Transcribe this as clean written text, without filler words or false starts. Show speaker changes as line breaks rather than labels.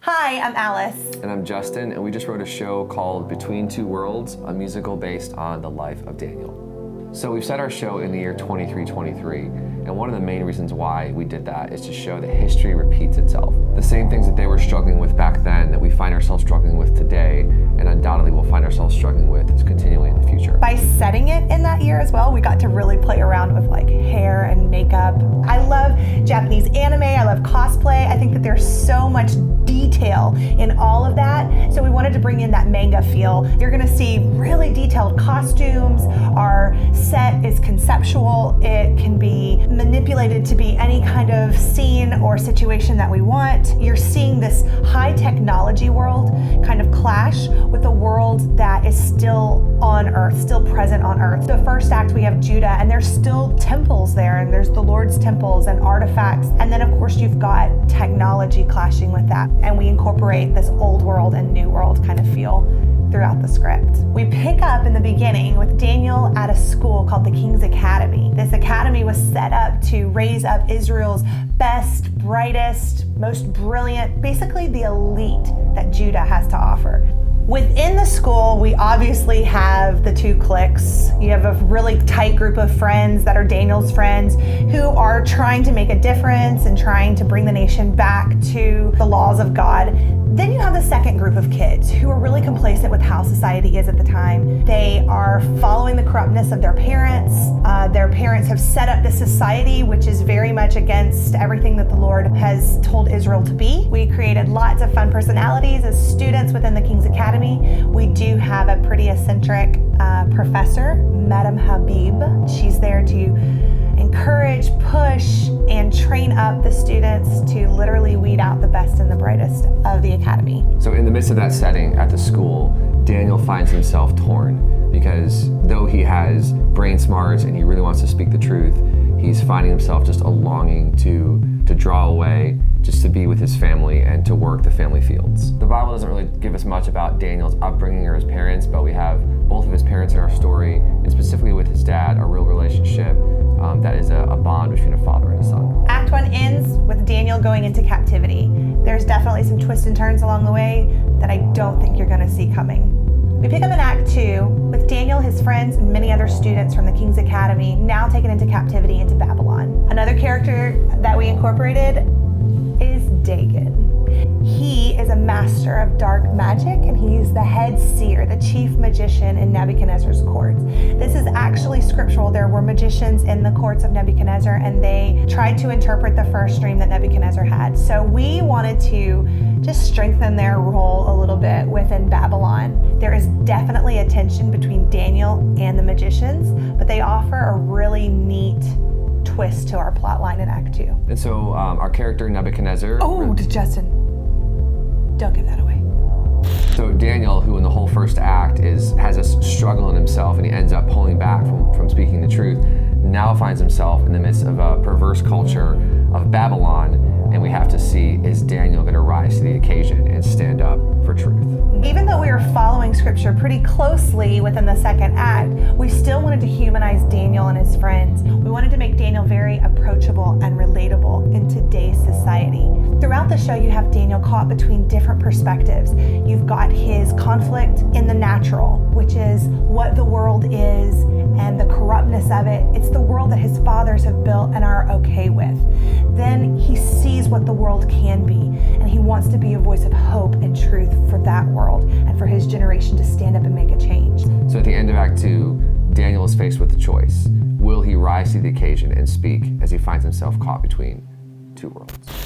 Hi, I'm Alice.
And I'm Justin, and we just wrote a show called Between Two Worlds, a musical based on the life of Daniel. So we've set our show in the year 2323, and one of the main reasons why we did that is to show that history repeats itself. The same things that they were struggling with back then that we find ourselves struggling with today, and undoubtedly we'll find ourselves struggling with is continuing in the future.
By setting it in that year as well, we got to really play around with like hair and makeup. I love Japanese anime, I love cosplay. I think that there's so much detail in all of that, so we wanted to bring in that manga feel. You're gonna see really detailed costumes. Our set is conceptual. It can be manipulated to be any kind of scene or situation that we want. You're seeing this high technology world kind of clash with a world that is still on Earth, still present on Earth. The first act we have Judah, and there's still temples there, and there's the Lord's temples and artifacts. And then of course you've got technology clashing with that. And we incorporate this old world and new world kind of feel throughout the script. We pick up in the beginning with Daniel at a school called the King's Academy. This academy was set up to raise up Israel's best, brightest, most brilliant, basically the elite that Judah has to offer. Within the school, we obviously have the two cliques. You have a really tight group of friends that are Daniel's friends who are trying to make a difference and trying to bring the nation back to the laws of God. Then you have the second group of kids who are really complacent with how society is at the time. They are following the corruptness of their parents. Their parents have set up this society which is very much against everything that the Lord has told Israel to be. We created lots of fun personalities as students within the King's Academy. We do have a pretty eccentric professor, Madam Habib. She's there to encourage, push, and train up the students to literally weed out the best and the brightest of the academy.
So in the midst of that setting at the school, Daniel finds himself torn because though he has brain smarts and he really wants to speak the truth, he's finding himself just a longing to draw away, just to be with his family and to work the family fields. The Bible doesn't really give us much about Daniel's upbringing or his parents, but we have both of his parents in our story, and specifically with his dad, a real relationship that is a bond between a father and a son.
Act 1 ends with Daniel going into captivity. There's definitely some twists and turns along the way that I don't think you're gonna see coming. We pick up in Act 2 with Daniel, his friends, and many other students from the King's Academy now taken into captivity into Babylon. Another character that we incorporated is Dagon. He is a master of dark magic, and he's the head seer, the chief magician in Nebuchadnezzar's court. This is actually scriptural. There were magicians in the courts of Nebuchadnezzar, and they tried to interpret the first dream that Nebuchadnezzar had. So we wanted to just strengthen their role a little bit within Babylon. There is definitely a tension between Daniel and the magicians, but they offer a really neat twist to our plot line in Act 2.
And so our character Nebuchadnezzar...
Oh, Justin, don't give that away.
So Daniel, who in the whole first act has a struggle in himself and he ends up pulling back from speaking the truth, now finds himself in the midst of a perverse culture of Babylon, and we have to see, is Daniel going to rise to the occasion and stand up for truth?
Even though we were following scripture pretty closely within the second act, we still wanted to humanize Daniel and his friends. We wanted to make Daniel very approachable and relatable in today's society. Throughout the show, you have Daniel caught between different perspectives. You've got his conflict in the natural, which is what the world is and the corruptness of it. It's the world that his fathers have built and are okay with. Then he sees what the world can be, and he wants to be a voice of hope and truth for that world and for his generation to stand up and make a change.
So at the end of Act 2, Daniel is faced with a choice. Will he rise to the occasion and speak as he finds himself caught between two worlds?